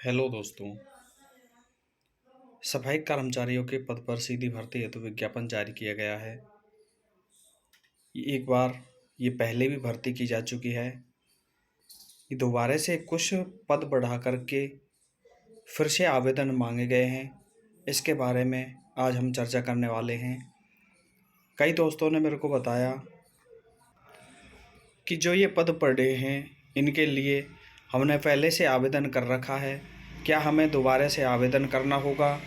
Hello दोस्तों। सफाई कर्मचारियों के पद पर सीधी भर्ती हेतु विज्ञापन जारी किया गया है। एक बार ये पहले भी भर्ती की जा चुकी है। ये दोबारा से कुछ पद बढ़ा करके फिर से आवेदन मांगे गए हैं। इसके बारे में आज हम चर्चा करने वाले हैं। कई दोस्तों ने मेरे को बताया कि जो ये पद पड़े हैं इनके लिए हमने पहले से आवेदन कर रखा है, क्या हमें दोबारा से आवेदन करना होगा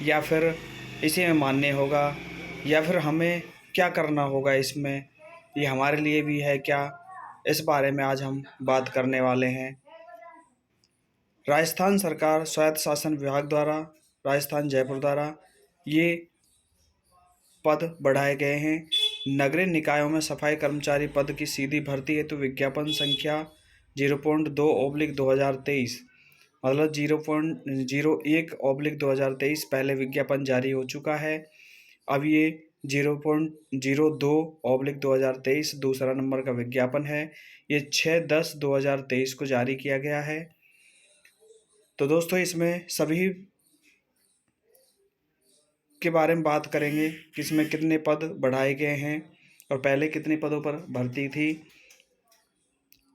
या फिर इसी में मान्य होगा या फिर हमें क्या करना होगा इसमें, ये हमारे लिए भी है क्या, इस बारे में आज हम बात करने वाले हैं। राजस्थान सरकार स्वायत्त शासन विभाग द्वारा राजस्थान जयपुर द्वारा ये पद बढ़ाए गए हैं। नगरीय निकायों में सफाई कर्मचारी पद की सीधी भर्ती हेतु विज्ञापन संख्या 0.2/2023 मतलब 0.01/2023 पहले विज्ञापन जारी हो चुका है। अब ये 0.02/2023 दूसरा नंबर का विज्ञापन है। ये 6/10/2023 को जारी किया गया है। तो दोस्तों इसमें सभी के बारे में बात करेंगे कि इसमें कितने पद बढ़ाए गए हैं और पहले कितने पदों पर भर्ती थी,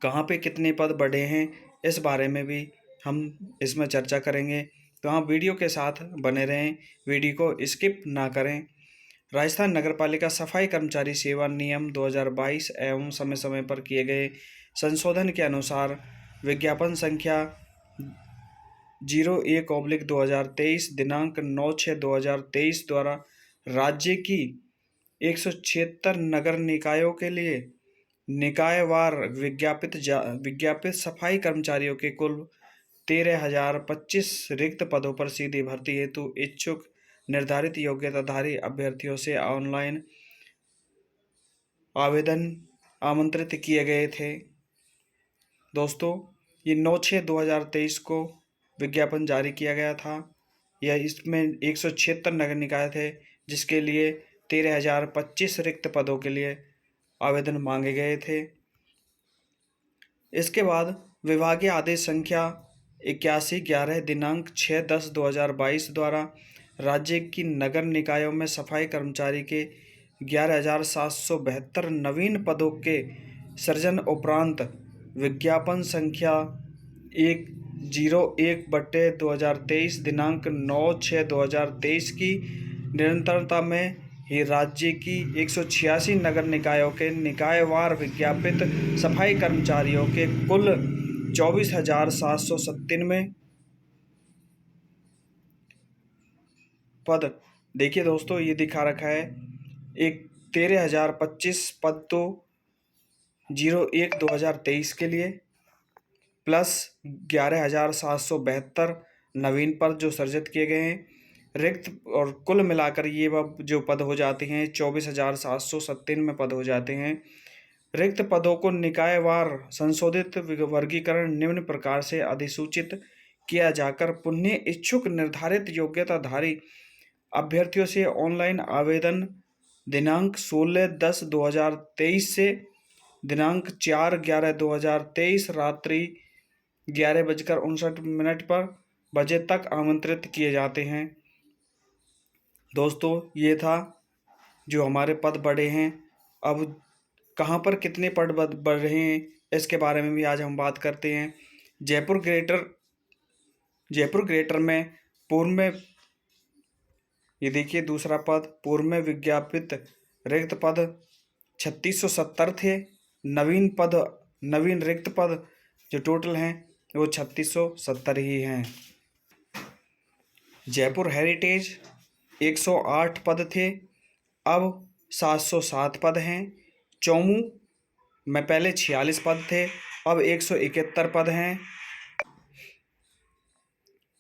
कहाँ पे कितने पद बढ़े हैं, इस बारे में भी हम इसमें चर्चा करेंगे। तो हाँ, वीडियो के साथ बने रहें, वीडियो को स्किप ना करें। राजस्थान नगरपालिका सफाई कर्मचारी सेवा नियम 2022 एवं समय समय पर किए गए संशोधन के अनुसार विज्ञापन संख्या 01/2023 दिनांक 9/6/2023 द्वारा राज्य की 176 नगर निकायों के लिए निकायवार विज्ञापित सफाई कर्मचारियों के कुल 13,025 रिक्त पदों पर सीधी भर्ती हेतु इच्छुक निर्धारित योग्यताधारी अभ्यर्थियों से ऑनलाइन आवेदन आमंत्रित किए गए थे। दोस्तों ये 9/6/2023 को विज्ञापन जारी किया गया था। यह इसमें 176 नगर निकाय थे जिसके लिए 13,025 रिक्त पदों के लिए आवेदन मांगे गए थे। इसके बाद विभागीय आदेश संख्या 81/11 दिनांक 6/10/2022 द्वारा राज्य की नगर निकायों में सफाई कर्मचारी के 11,772 नवीन पदों के सृजन उपरांत विज्ञापन संख्या 101/2023 दिनांक 9/6/2023 की निरंतरता में ही राज्य की 186 नगर निकायों के निकायवार विज्ञापित सफाई कर्मचारियों के कुल 24,797 पद। देखिए दोस्तों, ये दिखा रखा है एक 13,025 पद तो 01/2023 के लिए प्लस 11,772 नवीन पद जो सृजित किए गए हैं रिक्त, और कुल मिलाकर ये जो पद हो जाते हैं 24,797 पद हो जाते हैं। रिक्त पदों को निकायवार संशोधित वर्गीकरण निम्न प्रकार से अधिसूचित किया जाकर पुनः इच्छुक निर्धारित योग्यताधारी अभ्यर्थियों से ऑनलाइन आवेदन दिनांक 16/10/2023 से दिनांक 4/11/2023 रात्रि 11:59 पर बजे तक आमंत्रित किए जाते हैं। दोस्तों ये था जो हमारे पद बढ़े हैं। अब कहाँ पर कितने पद बढ़ रहे हैं इसके बारे में भी आज हम बात करते हैं। जयपुर ग्रेटर में पूर्व में ये देखिए दूसरा पद पूर्व में विज्ञापित रिक्त पद 3670 थे। नवीन रिक्त पद जो टोटल हैं वो 3670 ही हैं। जयपुर हेरिटेज 108 पद थे, अब 707 पद हैं। चौमू में पहले 46 पद थे, अब 171 पद हैं।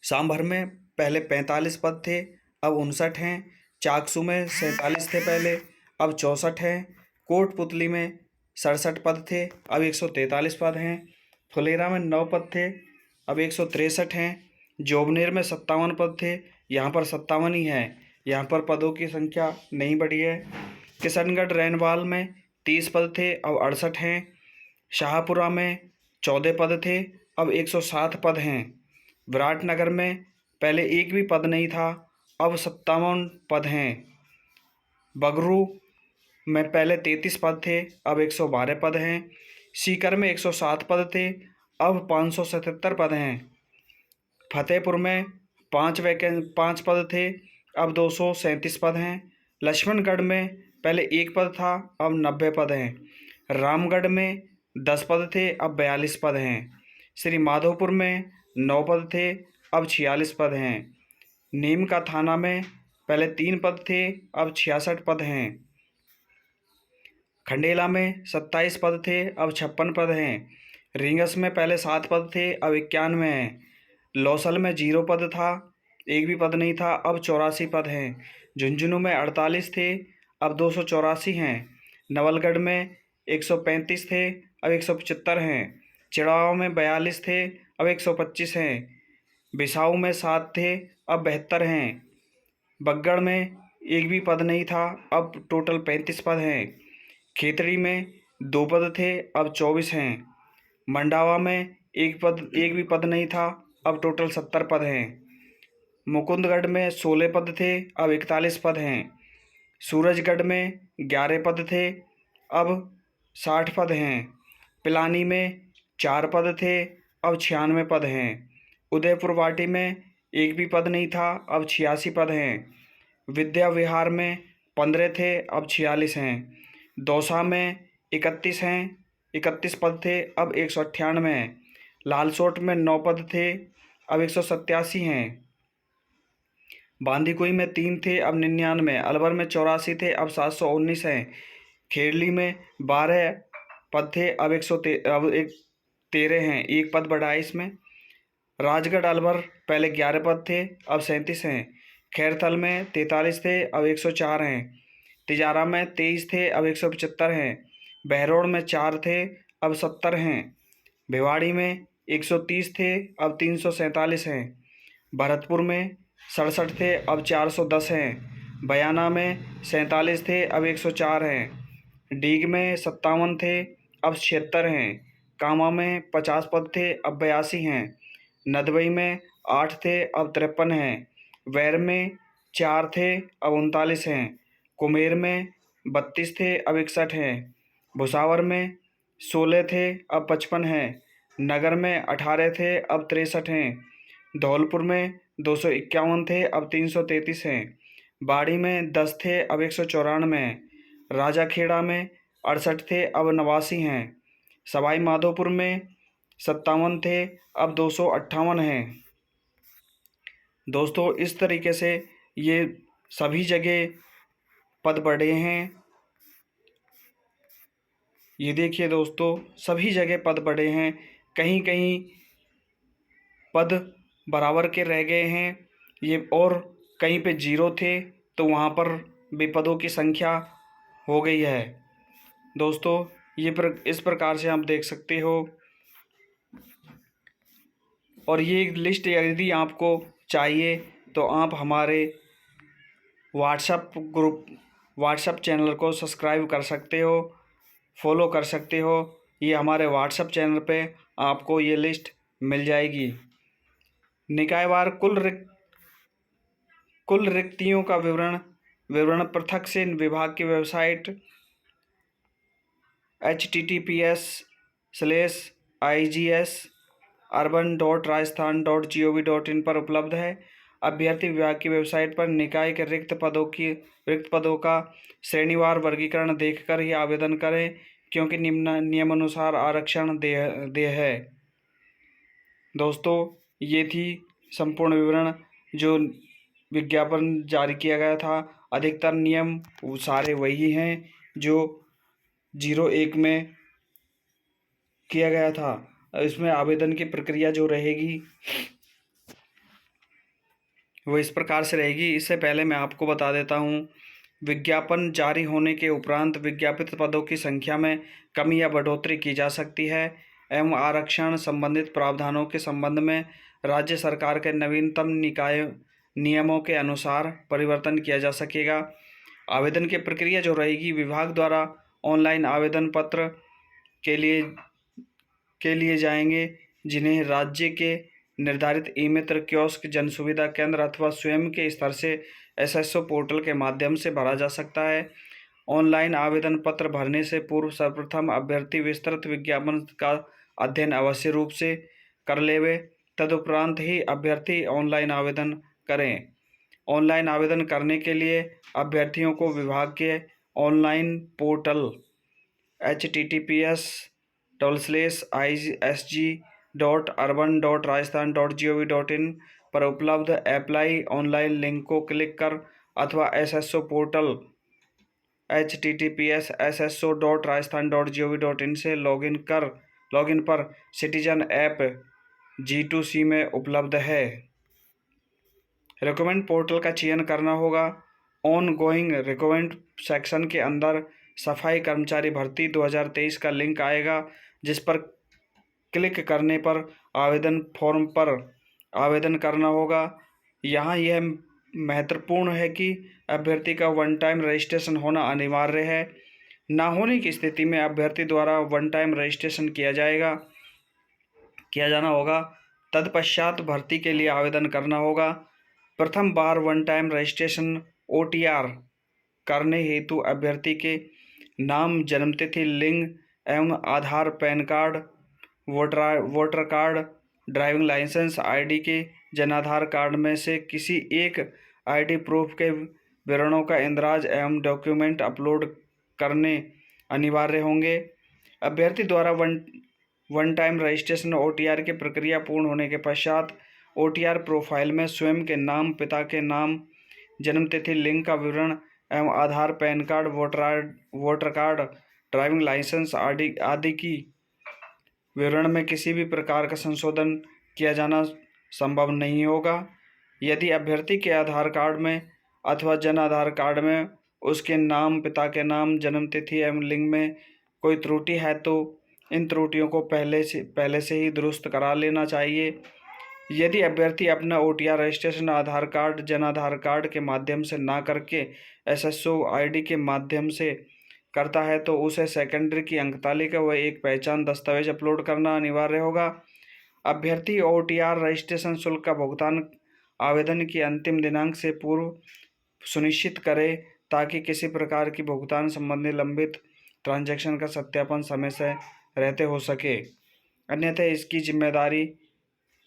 सांभर में पहले 45 पद थे, अब 59 हैं। चाकसू में 47 थे पहले, अब 64 हैं। कोटपुतली में 67 पद थे, अब 143 पद हैं। फुलेरा में 9 पद थे, अब 163 हैं। जोबनेर में 57 पद थे, यहाँ पर 57 ही हैं, यहाँ पर पदों की संख्या नहीं बढ़ी है। किशनगढ़ रैनवाल में 30 पद थे, अब 68 हैं। शाहपुरा में 14 पद थे, अब 107 पद हैं। विराटनगर में पहले एक भी पद नहीं था, अब 57 पद हैं। बगरू में पहले 33 पद थे, अब 112 पद हैं। सीकर में 107 पद थे, अब 577 पद हैं। फतेहपुर में 5 पद थे, अब 237 पद हैं। लक्ष्मणगढ़ में पहले 1 पद था, अब 90 पद हैं। रामगढ़ में 10 पद थे, अब 42 पद हैं। श्री माधोपुर में 9 पद थे, अब 46 पद हैं। नीम का थाना में पहले 3 पद थे, अब 66 पद हैं। खंडेला में 27 पद थे, अब 56 पद हैं। रींगस में पहले 7 पद थे, अब 91 हैं। लौसल में 0 पद था, एक भी पद नहीं था, अब 84 पद हैं। झुंझुनू में 48 थे, अब 284 हैं। नवलगढ़ में 135 थे, अब 175 हैं। चिड़ावा में 42 थे, अब 125 हैं। बिसाऊ में 7 थे, अब 72 हैं। बगड़ में एक भी पद नहीं था, अब टोटल 35 पद हैं। खेतड़ी में 2 पद थे, अब 24 हैं। मंडावा में एक भी पद नहीं था, अब टोटल 70 पद हैं। मुकुंदगढ़ में 16 पद थे, अब 41 पद हैं। सूरजगढ़ में 11 पद थे, अब 60 पद हैं। पिलानी में 4 पद थे, अब 96 पद हैं। उदयपुर वाटी में एक भी पद नहीं था, अब 86 पद हैं। विद्या विहार में 15 थे, अब 46 हैं। दौसा में 31 पद थे, अब 198 हैं। लालसोट में 9 पद थे, अब 187 हैं। बांदीकुई में 3 थे, अब 99। अलवर में 84 थे, अब 719 हैं। खेरली में 12 पद थे, अब 13 हैं, 1 पद बढ़ा है इसमें। राजगढ़ अलवर पहले 11 पद थे, अब 37 हैं। खैरथल में 43 थे, अब 104 हैं। तिजारा में 23 थे, अब 175 हैं। बहरोड़ में 4 थे, अब 70 हैं। भिवाड़ी में 130 थे, अब 347 हैं। भरतपुर में 67 थे, अब 410 हैं। बयाना में 47 थे, अब 104 हैं। डीग में 57 थे, अब 76 हैं। कामा में 50 पद थे, अब 82 हैं। नदबई में 8 थे, अब 53 हैं। वैर में 4 थे, अब 39 हैं। कुमेर में 32 थे, अब 61 हैं। भुसावर में 16 थे, अब 55 हैं। नगर में 18 थे, अब 63 हैं। धौलपुर में 251 थे, अब 333 हैं। बाड़ी में 10 थे, अब 194 हैं। राजाखेड़ा में 68 थे, अब 89 हैं। सवाई माधोपुर में 57 थे, अब 258 हैं। दोस्तों इस तरीके से ये सभी जगह पद बढ़े हैं। ये देखिए दोस्तों, सभी जगह पद बढ़े हैं। कहीं कहीं पद बराबर के रह गए हैं ये, और कहीं पे 0 थे तो वहाँ पर भी पदों की संख्या हो गई है। दोस्तों इस प्रकार से आप देख सकते हो। और ये लिस्ट यदि आपको चाहिए तो आप हमारे व्हाट्सएप चैनल को सब्सक्राइब कर सकते हो, फॉलो कर सकते हो। ये हमारे व्हाट्सएप चैनल पे आपको ये लिस्ट मिल जाएगी। निकायवार कुल रिक्तियों का विवरण पृथक से विभाग की वेबसाइट https://igsurban.rajasthan.gov.in पर उपलब्ध है। अभ्यर्थी विभाग की वेबसाइट पर निकाय के रिक्त पदों का श्रेणीवार वर्गीकरण देखकर ही आवेदन करें, क्योंकि नियमानुसार आरक्षण देय है। दोस्तों ये थी संपूर्ण विवरण जो विज्ञापन जारी किया गया था। अधिकतर नियम वो सारे वही हैं जो 01 में किया गया था। इसमें आवेदन की प्रक्रिया जो रहेगी वो इस प्रकार से रहेगी। इससे पहले मैं आपको बता देता हूँ, विज्ञापन जारी होने के उपरांत विज्ञापित पदों की संख्या में कमी या बढ़ोतरी की जा सकती है एवं आरक्षण संबंधित प्रावधानों के संबंध में राज्य सरकार के नवीनतम निकाय नियमों के अनुसार परिवर्तन किया जा सकेगा। आवेदन की प्रक्रिया जो रहेगी, विभाग द्वारा ऑनलाइन आवेदन पत्र के लिए जाएंगे, जिन्हें राज्य के निर्धारित ई मित्र कियोस्क, जन सुविधा केंद्र अथवा स्वयं के स्तर से एसएसओ पोर्टल के माध्यम से भरा जा सकता है। ऑनलाइन आवेदन पत्र भरने से पूर्व सर्वप्रथम अभ्यर्थी विस्तृत विज्ञापन का अध्ययन अवश्य रूप से कर लेवे। तदुपरांत ही अभ्यर्थी ऑनलाइन आवेदन करें। ऑनलाइन आवेदन करने के लिए अभ्यर्थियों को विभाग के ऑनलाइन पोर्टल https://isg.urban.rajasthan.gov.in पर उपलब्ध अप्लाई ऑनलाइन लिंक को क्लिक कर अथवा एसएसओ पोर्टल https://sso.rajasthan.gov.in से लॉगिन पर सिटीजन ऐप G2C में उपलब्ध है। रिक्रूटमेंट पोर्टल का चयन करना होगा। ऑन गोइंग रिक्रूटमेंट सेक्शन के अंदर सफाई कर्मचारी भर्ती 2023 का लिंक आएगा, जिस पर क्लिक करने पर आवेदन फॉर्म पर आवेदन करना होगा। यहाँ यह महत्वपूर्ण है कि अभ्यर्थी का वन टाइम रजिस्ट्रेशन होना अनिवार्य है। ना होने की स्थिति में अभ्यर्थी द्वारा वन टाइम रजिस्ट्रेशन किया जाना होगा। तत्पश्चात भर्ती के लिए आवेदन करना होगा। प्रथम बार वन टाइम रजिस्ट्रेशन OTR करने हेतु अभ्यर्थी के नाम, जन्मतिथि, लिंग एवं Aadhaar, PAN card, voter card, driving licence, ID के जनाधार कार्ड में से किसी एक ID प्रूफ के विवरणों का इंदराज एवं डॉक्यूमेंट अपलोड करने अनिवार्य होंगे। अभ्यर्थी द्वारा वन टाइम रजिस्ट्रेशन OTR की प्रक्रिया पूर्ण होने के पश्चात OTR प्रोफाइल में स्वयं के नाम, पिता के नाम, जन्मतिथि, लिंग का विवरण एवं Aadhaar, PAN card, voter card, driving licence आदि की विवरण में किसी भी प्रकार का संशोधन किया जाना संभव नहीं होगा। यदि अभ्यर्थी के आधार कार्ड में अथवा जन आधार कार्ड में उसके नाम, पिता के नाम, जन्मतिथि एवं लिंग में कोई त्रुटि है तो इन त्रुटियों को पहले से ही दुरुस्त करा लेना चाहिए। यदि अभ्यर्थी अपना OTR रजिस्ट्रेशन आधार कार्ड, जन आधार कार्ड के माध्यम से ना करके SSO ID के माध्यम से करता है तो उसे सेकेंडरी की अंकतालिका व एक पहचान दस्तावेज अपलोड करना अनिवार्य होगा। अभ्यर्थी OTR रजिस्ट्रेशन शुल्क का भुगतान आवेदन की अंतिम दिनांक से पूर्व सुनिश्चित करे, ताकि किसी प्रकार की भुगतान संबंधी लंबित ट्रांजैक्शन का सत्यापन समय से रहते हो सके, अन्यथा इसकी जिम्मेदारी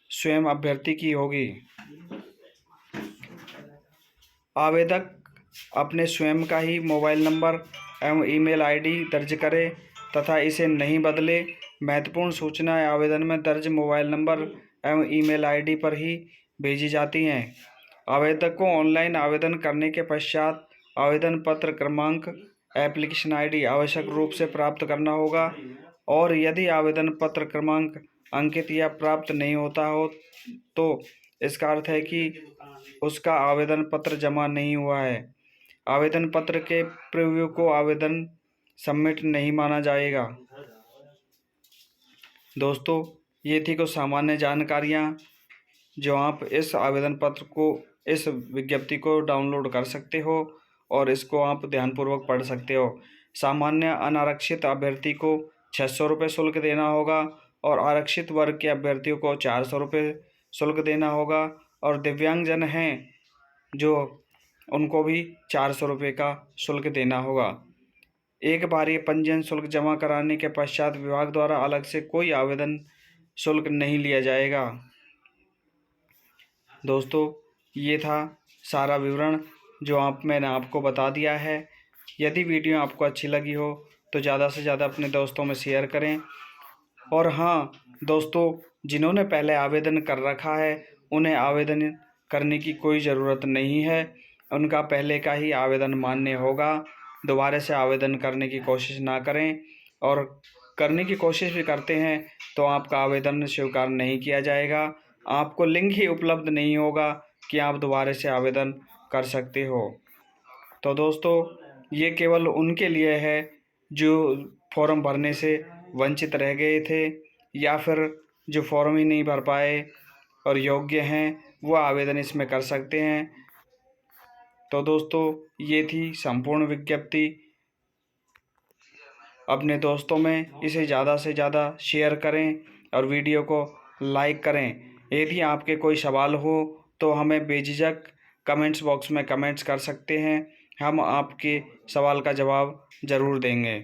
स्वयं अभ्यर्थी की होगी। आवेदक अपने स्वयं का ही मोबाइल नंबर एवं ईमेल ID दर्ज करे तथा इसे नहीं बदले। महत्वपूर्ण सूचनाएं आवेदन में दर्ज मोबाइल नंबर एवं ईमेल ID पर ही भेजी जाती हैं। आवेदक को ऑनलाइन आवेदन करने के पश्चात आवेदन पत्र क्रमांक, एप्लीकेशन ID आवश्यक रूप से प्राप्त करना होगा, और यदि आवेदन पत्र क्रमांक अंकित या प्राप्त नहीं होता हो तो इसका अर्थ है कि उसका आवेदन पत्र जमा नहीं हुआ है। आवेदन पत्र के प्रीव्यू को आवेदन सबमिट नहीं माना जाएगा। दोस्तों, ये थी कुछ सामान्य जानकारियाँ जो आप इस आवेदन पत्र को, इस विज्ञप्ति को डाउनलोड कर सकते हो और इसको आप ध्यानपूर्वक पढ़ सकते हो। सामान्य अनारक्षित अभ्यर्थी को 600 रुपये शुल्क देना होगा और आरक्षित वर्ग के अभ्यर्थियों को 400 रुपये शुल्क देना होगा, और दिव्यांगजन हैं जो उनको भी 400 रुपये का शुल्क देना होगा। एक बार ये पंजीयन शुल्क जमा कराने के पश्चात विभाग द्वारा अलग से कोई आवेदन शुल्क नहीं लिया जाएगा। दोस्तों, ये था सारा विवरण जो मैंने आपको बता दिया है। यदि वीडियो आपको अच्छी लगी हो तो ज़्यादा से ज़्यादा अपने दोस्तों में शेयर करें। और हाँ दोस्तों, जिन्होंने पहले आवेदन कर रखा है उन्हें आवेदन करने की कोई ज़रूरत नहीं है, उनका पहले का ही आवेदन मान्य होगा। दोबारा से आवेदन करने की कोशिश ना करें, और करने की कोशिश भी करते हैं तो आपका आवेदन स्वीकार नहीं किया जाएगा। आपको लिंक ही उपलब्ध नहीं होगा कि आप दोबारा से आवेदन कर सकते हो। तो दोस्तों, ये केवल उनके लिए है जो फॉर्म भरने से वंचित रह गए थे या फिर जो फॉर्म ही नहीं भर पाए और योग्य हैं, वो आवेदन इसमें कर सकते हैं। तो दोस्तों, ये थी संपूर्ण विज्ञप्ति। अपने दोस्तों में इसे ज़्यादा से ज़्यादा शेयर करें और वीडियो को लाइक करें। यदि आपके कोई सवाल हो तो हमें बेझिझक कमेंट्स बॉक्स में कमेंट्स कर सकते हैं, हम आपके सवाल का जवाब ज़रूर देंगे।